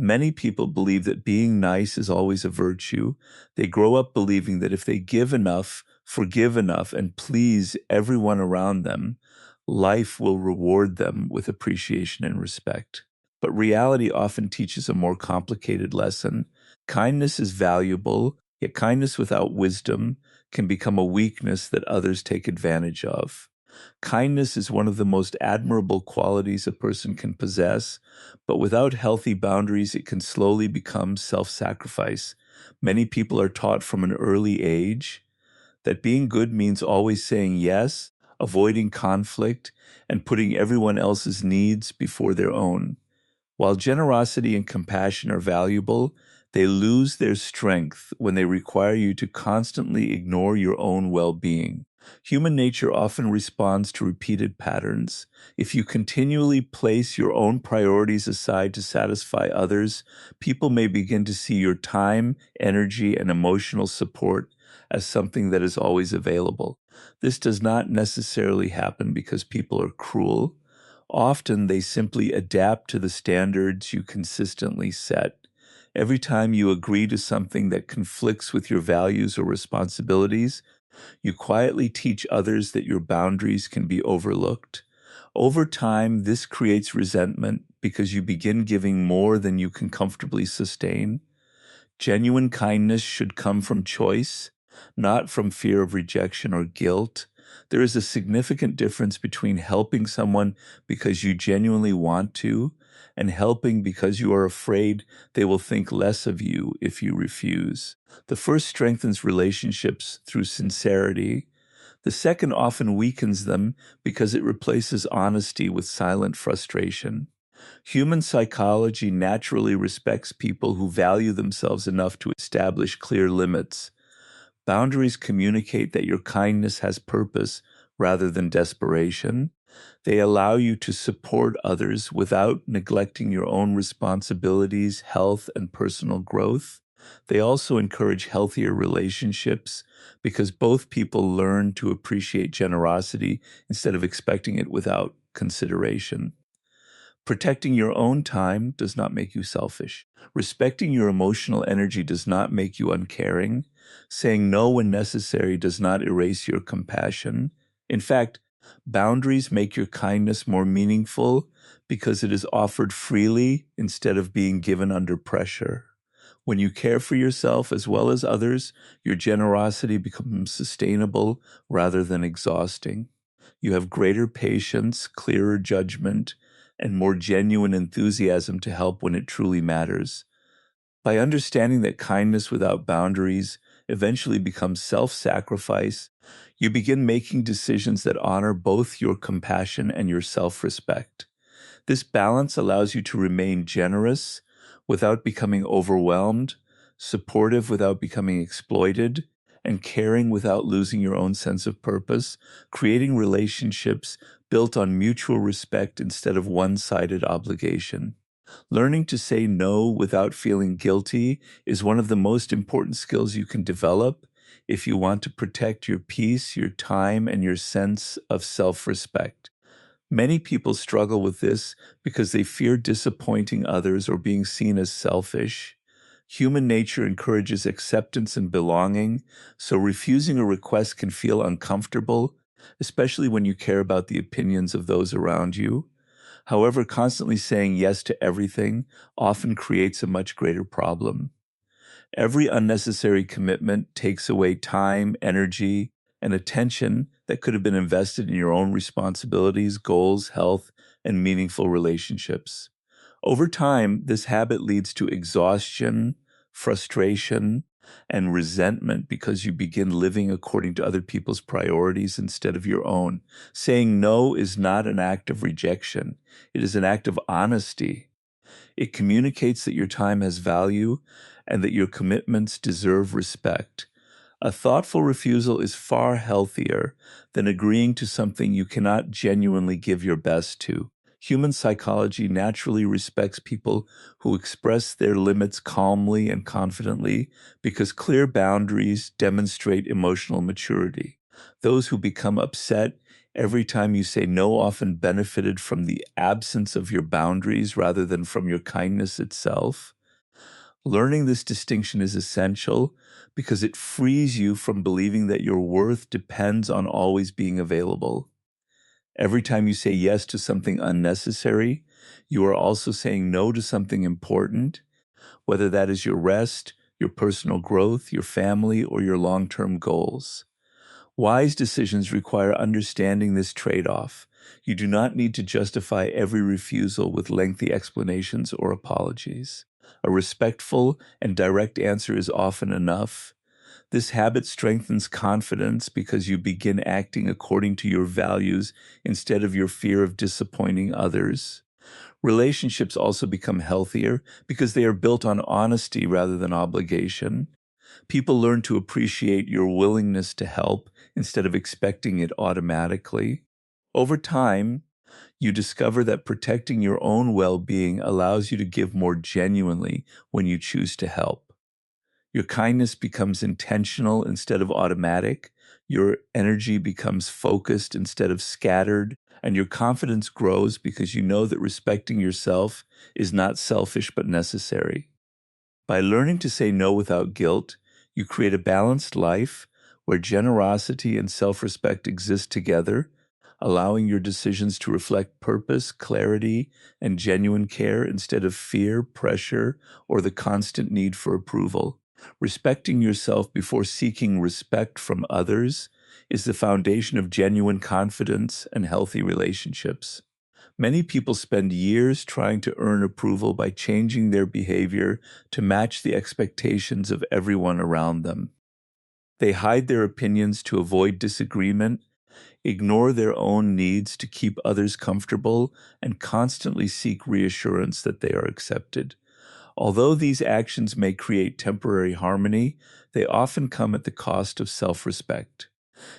Many people believe that being nice is always a virtue. They grow up believing that if they give enough, forgive enough, and please everyone around them, life will reward them with appreciation and respect. But reality often teaches a more complicated lesson. Kindness is valuable, yet kindness without wisdom can become a weakness that others take advantage of. Kindness is one of the most admirable qualities a person can possess, but without healthy boundaries, it can slowly become self-sacrifice. Many people are taught from an early age that being good means always saying yes, avoiding conflict, and putting everyone else's needs before their own. While generosity and compassion are valuable, they lose their strength when they require you to constantly ignore your own well-being. Human nature often responds to repeated patterns. If you continually place your own priorities aside to satisfy others, people may begin to see your time, energy, and emotional support as something that is always available. This does not necessarily happen because people are cruel. Often they simply adapt to the standards you consistently set. Every time you agree to something that conflicts with your values or responsibilities, you quietly teach others that your boundaries can be overlooked. Over time, this creates resentment because you begin giving more than you can comfortably sustain. Genuine kindness should come from choice, not from fear of rejection or guilt. There is a significant difference between helping someone because you genuinely want to and helping because you are afraid they will think less of you if you refuse. The first strengthens relationships through sincerity. The second often weakens them because it replaces honesty with silent frustration. Human psychology naturally respects people who value themselves enough to establish clear limits. Boundaries communicate that your kindness has purpose rather than desperation. They allow you to support others without neglecting your own responsibilities, health, and personal growth. They also encourage healthier relationships because both people learn to appreciate generosity instead of expecting it without consideration. Protecting your own time does not make you selfish. Respecting your emotional energy does not make you uncaring. Saying no when necessary does not erase your compassion. In fact, boundaries make your kindness more meaningful because it is offered freely instead of being given under pressure. When you care for yourself as well as others, your generosity becomes sustainable rather than exhausting. You have greater patience, clearer judgment, and more genuine enthusiasm to help when it truly matters. By understanding that kindness without boundaries eventually becomes self-sacrifice, you begin making decisions that honor both your compassion and your self-respect. This balance allows you to remain generous without becoming overwhelmed, supportive without becoming exploited, and caring without losing your own sense of purpose, creating relationships built on mutual respect instead of one-sided obligation. Learning to say no without feeling guilty is one of the most important skills you can develop if you want to protect your peace, your time, and your sense of self-respect. Many people struggle with this because they fear disappointing others or being seen as selfish. Human nature encourages acceptance and belonging, so refusing a request can feel uncomfortable, especially when you care about the opinions of those around you. However, constantly saying yes to everything often creates a much greater problem. Every unnecessary commitment takes away time, energy, and attention that could have been invested in your own responsibilities, goals, health, and meaningful relationships. Over time, this habit leads to exhaustion, frustration, and resentment because you begin living according to other people's priorities instead of your own. Saying no is not an act of rejection. It is an act of honesty. It communicates that your time has value and that your commitments deserve respect. A thoughtful refusal is far healthier than agreeing to something you cannot genuinely give your best to. Human psychology naturally respects people who express their limits calmly and confidently because clear boundaries demonstrate emotional maturity. Those who become upset Every time you say no often benefited from the absence of your boundaries rather than from your kindness itself. Learning this distinction is essential because it frees you from believing that your worth depends on always being available. Every time you say yes to something unnecessary, you are also saying no to something important, whether that is your rest, your personal growth, your family, or your long-term goals. Wise decisions require understanding this trade-off. You do not need to justify every refusal with lengthy explanations or apologies. A respectful and direct answer is often enough. This habit strengthens confidence because you begin acting according to your values instead of your fear of disappointing others. Relationships also become healthier because they are built on honesty rather than obligation. People learn to appreciate your willingness to help instead of expecting it automatically. Over time, you discover that protecting your own well-being allows you to give more genuinely when you choose to help. Your kindness becomes intentional instead of automatic. Your energy becomes focused instead of scattered, and your confidence grows because you know that respecting yourself is not selfish but necessary. By learning to say no without guilt, you create a balanced life where generosity and self-respect exist together, allowing your decisions to reflect purpose, clarity, and genuine care instead of fear, pressure, or the constant need for approval. Respecting yourself before seeking respect from others is the foundation of genuine confidence and healthy relationships. Many people spend years trying to earn approval by changing their behavior to match the expectations of everyone around them. They hide their opinions to avoid disagreement, ignore their own needs to keep others comfortable, and constantly seek reassurance that they are accepted. Although these actions may create temporary harmony, they often come at the cost of self-respect.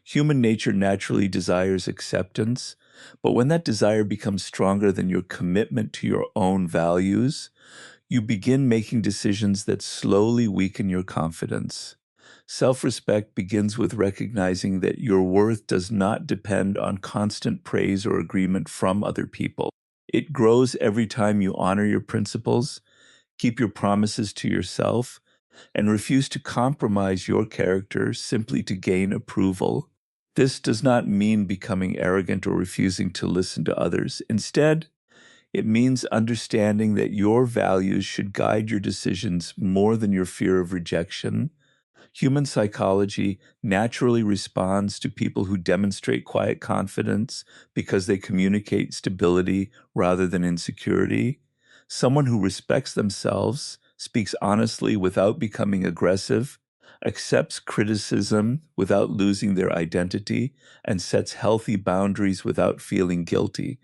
Human nature naturally desires acceptance, but when that desire becomes stronger than your commitment to your own values, you begin making decisions that slowly weaken your confidence. Self-respect begins with recognizing that your worth does not depend on constant praise or agreement from other people. It grows every time you honor your principles, keep your promises to yourself, and refuse to compromise your character simply to gain approval. This does not mean becoming arrogant or refusing to listen to others. Instead, it means understanding that your values should guide your decisions more than your fear of rejection. Human psychology naturally responds to people who demonstrate quiet confidence because they communicate stability rather than insecurity. Someone who respects themselves, speaks honestly without becoming aggressive, accepts criticism without losing their identity, and sets healthy boundaries without feeling guilty.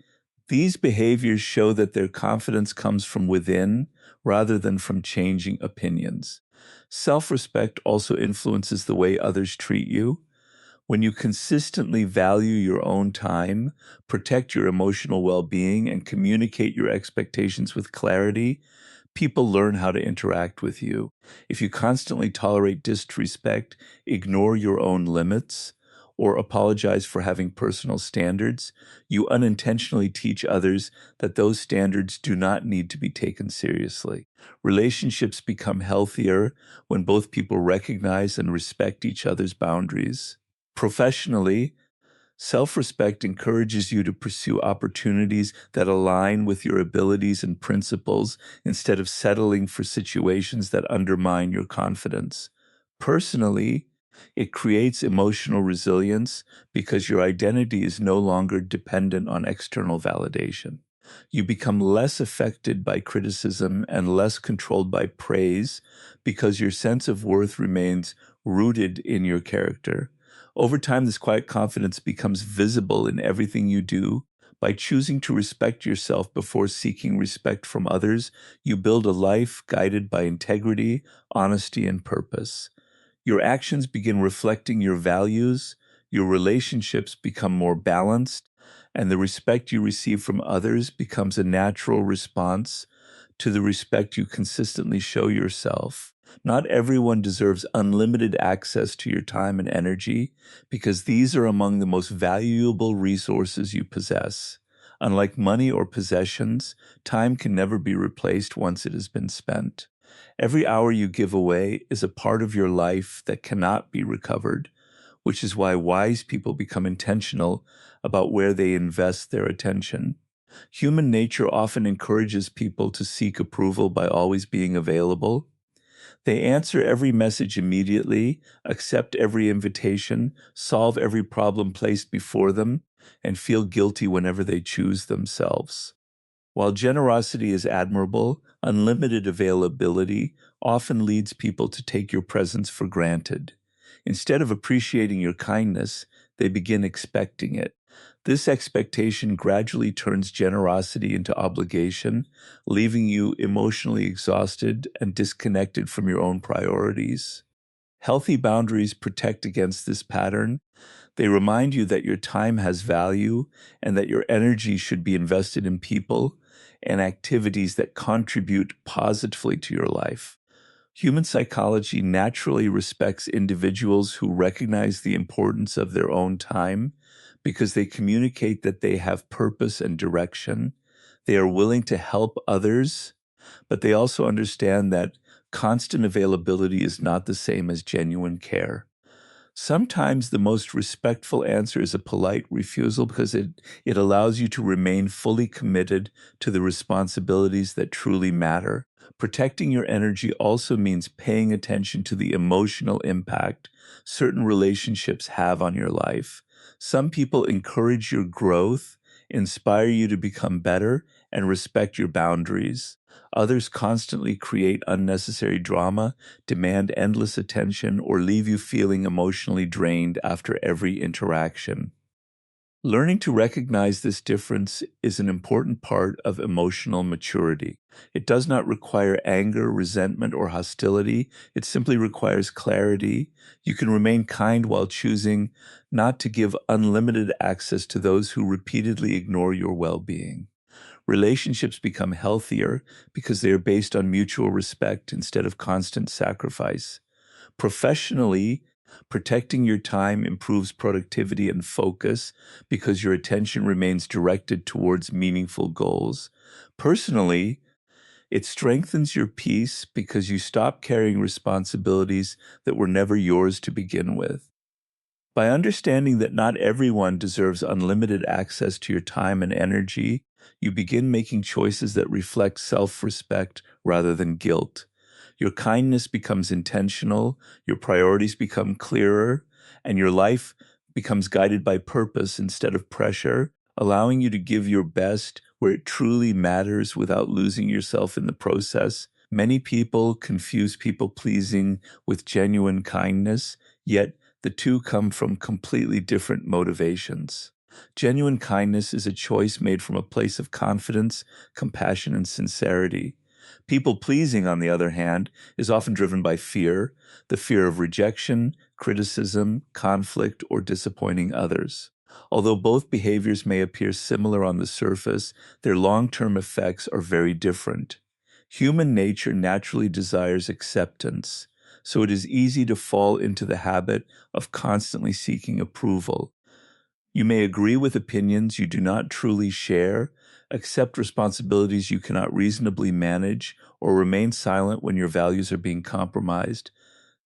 These behaviors show that their confidence comes from within rather than from changing opinions. Self-respect also influences the way others treat you. When you consistently value your own time, protect your emotional well-being, and communicate your expectations with clarity, people learn how to interact with you. If you constantly tolerate disrespect, ignore your own limits, or apologize for having personal standards, you unintentionally teach others that those standards do not need to be taken seriously. Relationships become healthier when both people recognize and respect each other's boundaries. Professionally, self-respect encourages you to pursue opportunities that align with your abilities and principles instead of settling for situations that undermine your confidence. Personally, it creates emotional resilience because your identity is no longer dependent on external validation. You become less affected by criticism and less controlled by praise because your sense of worth remains rooted in your character. Over time, this quiet confidence becomes visible in everything you do. By choosing to respect yourself before seeking respect from others, you build a life guided by integrity, honesty, and purpose. Your actions begin reflecting your values, your relationships become more balanced, and the respect you receive from others becomes a natural response to the respect you consistently show yourself. Not everyone deserves unlimited access to your time and energy because these are among the most valuable resources you possess. Unlike money or possessions, time can never be replaced once it has been spent. Every hour you give away is a part of your life that cannot be recovered, which is why wise people become intentional about where they invest their attention. Human nature often encourages people to seek approval by always being available. They answer every message immediately, accept every invitation, solve every problem placed before them, and feel guilty whenever they choose themselves. While generosity is admirable, unlimited availability often leads people to take your presence for granted. Instead of appreciating your kindness, they begin expecting it. This expectation gradually turns generosity into obligation, leaving you emotionally exhausted and disconnected from your own priorities. Healthy boundaries protect against this pattern. They remind you that your time has value and that your energy should be invested in people and activities that contribute positively to your life. Human psychology naturally respects individuals who recognize the importance of their own time because they communicate that they have purpose and direction. They are willing to help others, but they also understand that constant availability is not the same as genuine care. Sometimes the most respectful answer is a polite refusal because it allows you to remain fully committed to the responsibilities that truly matter. Protecting your energy also means paying attention to the emotional impact certain relationships have on your life. Some people encourage your growth, inspire you to become better, and respect your boundaries. Others constantly create unnecessary drama, demand endless attention, or leave you feeling emotionally drained after every interaction. Learning to recognize this difference is an important part of emotional maturity. It does not require anger, resentment, or hostility. It simply requires clarity. You can remain kind while choosing not to give unlimited access to those who repeatedly ignore your well-being. Relationships become healthier because they are based on mutual respect instead of constant sacrifice. Professionally, protecting your time improves productivity and focus because your attention remains directed towards meaningful goals. Personally, it strengthens your peace because you stop carrying responsibilities that were never yours to begin with. By understanding that not everyone deserves unlimited access to your time and energy, you begin making choices that reflect self-respect rather than guilt. Your kindness becomes intentional, your priorities become clearer, and your life becomes guided by purpose instead of pressure, allowing you to give your best where it truly matters without losing yourself in the process. Many people confuse people-pleasing with genuine kindness, yet the two come from completely different motivations. Genuine kindness is a choice made from a place of confidence, compassion, and sincerity. People-pleasing, on the other hand, is often driven by fear, the fear of rejection, criticism, conflict, or disappointing others. Although both behaviors may appear similar on the surface, their long-term effects are very different. Human nature naturally desires acceptance, so it is easy to fall into the habit of constantly seeking approval. You may agree with opinions you do not truly share, accept responsibilities you cannot reasonably manage, or remain silent when your values are being compromised,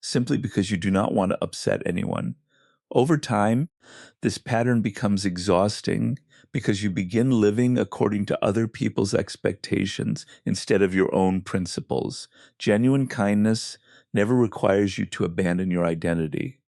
simply because you do not want to upset anyone. Over time, this pattern becomes exhausting because you begin living according to other people's expectations instead of your own principles. Genuine kindness never requires you to abandon your identity.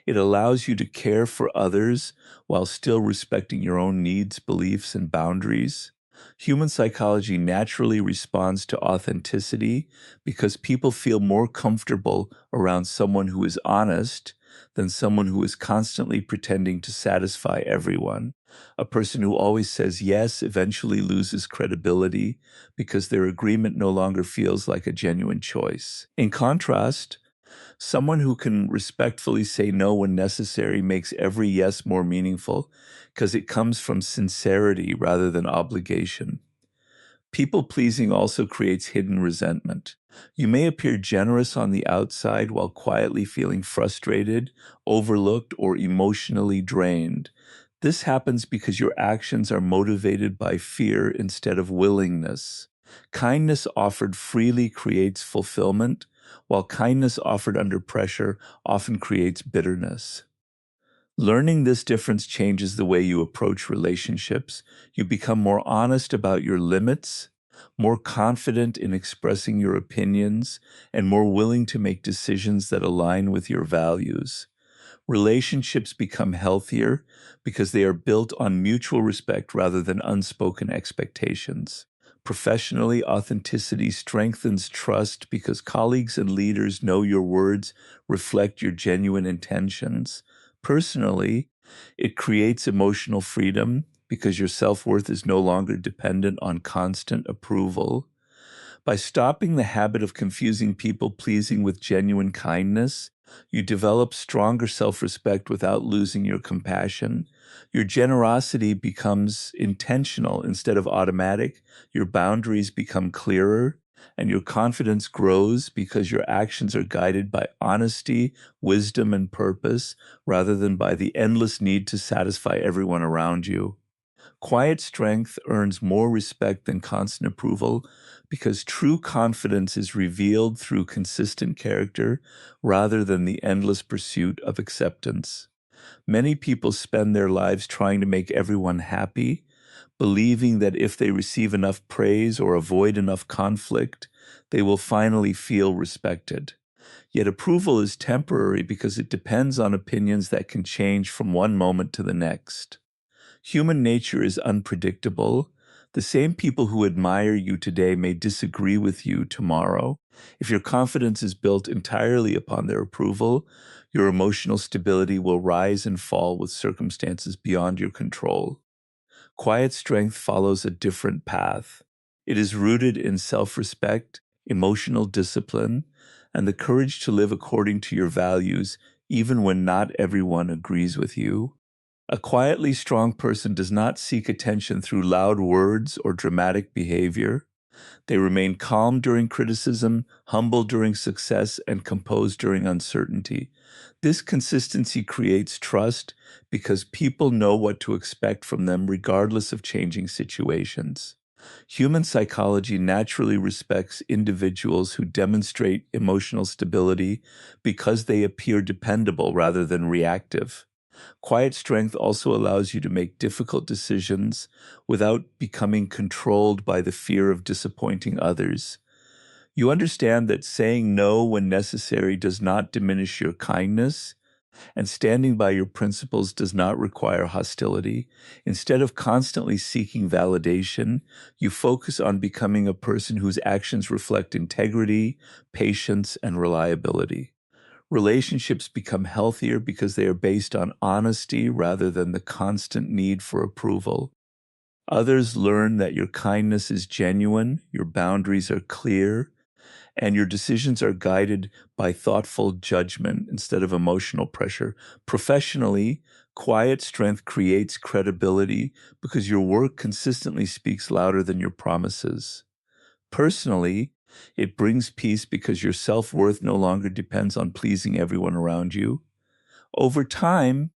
It allows you to care for others while still respecting your own needs, beliefs, and boundaries. Human psychology naturally responds to authenticity because people feel more comfortable around someone who is honest than someone who is constantly pretending to satisfy everyone. A person who always says yes eventually loses credibility because their agreement no longer feels like a genuine choice. In contrast, someone who can respectfully say no when necessary makes every yes more meaningful because it comes from sincerity rather than obligation. People-pleasing also creates hidden resentment. You may appear generous on the outside while quietly feeling frustrated, overlooked, or emotionally drained. This happens because your actions are motivated by fear instead of willingness. Kindness offered freely creates fulfillment, while kindness offered under pressure often creates bitterness. Learning this difference changes the way you approach relationships. You become more honest about your limits, more confident in expressing your opinions, and more willing to make decisions that align with your values. Relationships become healthier because they are built on mutual respect rather than unspoken expectations. Professionally, authenticity strengthens trust because colleagues and leaders know your words reflect your genuine intentions. Personally, it creates emotional freedom because your self-worth is no longer dependent on constant approval. By stopping the habit of confusing people-pleasing with genuine kindness, you develop stronger self-respect without losing your compassion. Your generosity becomes intentional instead of automatic, your boundaries become clearer, and your confidence grows because your actions are guided by honesty, wisdom, and purpose, rather than by the endless need to satisfy everyone around you. Quiet strength earns more respect than constant approval because true confidence is revealed through consistent character rather than the endless pursuit of acceptance. Many people spend their lives trying to make everyone happy, believing that if they receive enough praise or avoid enough conflict, they will finally feel respected. Yet approval is temporary because it depends on opinions that can change from one moment to the next. Human nature is unpredictable. The same people who admire you today may disagree with you tomorrow. If your confidence is built entirely upon their approval, your emotional stability will rise and fall with circumstances beyond your control. Quiet strength follows a different path. It is rooted in self-respect, emotional discipline, and the courage to live according to your values, even when not everyone agrees with you. A quietly strong person does not seek attention through loud words or dramatic behavior. They remain calm during criticism, humble during success, and composed during uncertainty. This consistency creates trust because people know what to expect from them regardless of changing situations. Human psychology naturally respects individuals who demonstrate emotional stability because they appear dependable rather than reactive. Quiet strength also allows you to make difficult decisions without becoming controlled by the fear of disappointing others. You understand that saying no when necessary does not diminish your kindness, and standing by your principles does not require hostility. Instead of constantly seeking validation, you focus on becoming a person whose actions reflect integrity, patience, and reliability. Relationships become healthier because they are based on honesty rather than the constant need for approval. Others learn that your kindness is genuine, your boundaries are clear, and your decisions are guided by thoughtful judgment instead of emotional pressure. Professionally, quiet strength creates credibility because your work consistently speaks louder than your promises. Personally, it brings peace because your self-worth no longer depends on pleasing everyone around you. Over time,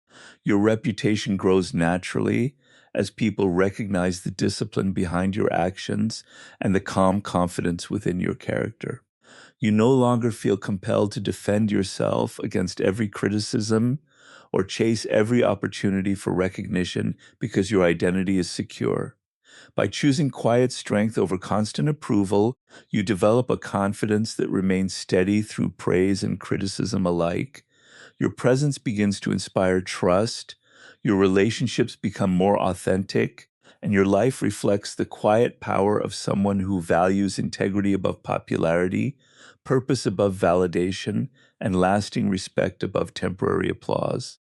your reputation grows naturally as people recognize the discipline behind your actions and the calm confidence within your character. You no longer feel compelled to defend yourself against every criticism or chase every opportunity for recognition because your identity is secure. By choosing quiet strength over constant approval, you develop a confidence that remains steady through praise and criticism alike. Your presence begins to inspire trust, your relationships become more authentic, and your life reflects the quiet power of someone who values integrity above popularity, purpose above validation, and lasting respect above temporary applause.